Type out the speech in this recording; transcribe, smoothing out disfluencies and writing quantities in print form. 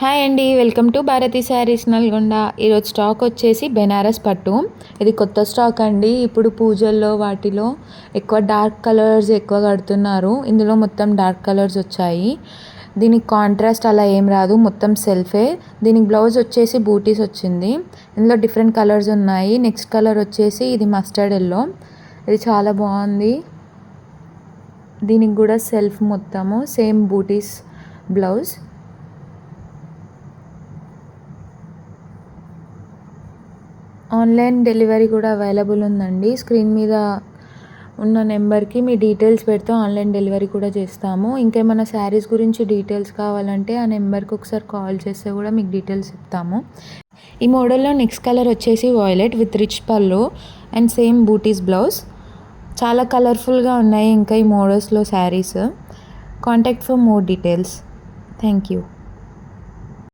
Hi అండి, welcome to Bharati saris Nalgonda. ఈరోజు stock వచ్చేసి బెనారస్ పట్టు. ఇది కొత్త స్టాక్ అండి. ఇప్పుడు పూజల్లో వాటిలో ఎక్కువ డార్క్ కలర్స్ ఎక్కువ కడుతున్నారు. ఇందులో మొత్తం డార్క్ కలర్స్ వచ్చాయి. దీనికి కాంట్రాస్ట్ అలా ఏం రాదు, మొత్తం సెల్ఫే. దీనికి బ్లౌజ్ వచ్చేసి బూటీస్ వచ్చింది. ఇందులో డిఫరెంట్ కలర్స్ ఉన్నాయి. నెక్స్ట్ కలర్ వచ్చేసి ఇది మస్టర్డ్ ఎల్లో. ఇది చాలా బాగుంది. దీనికి కూడా సెల్ఫ్ మొత్తము same buttis blouse. Online delivery కూడా అవైలబుల్ ఉందండి. స్క్రీన్ మీద ఉన్న నెంబర్కి మీ డీటెయిల్స్ పెడితే ఆన్లైన్ డెలివరీ కూడా చేస్తాము. ఇంకేమైనా శారీస్ గురించి డీటెయిల్స్ కావాలంటే ఆ నెంబర్కి ఒకసారి కాల్ చేస్తే కూడా మీకు డీటెయిల్స్ చెప్తాము. ఈ మోడల్లో నెక్స్ట్ కలర్ వచ్చేసి violet with rich pallu and same buttis blouse. చాలా కలర్ఫుల్గా ఉన్నాయి ఇంకా ఈ మోడల్స్లో saris. Contact for more details. Thank you.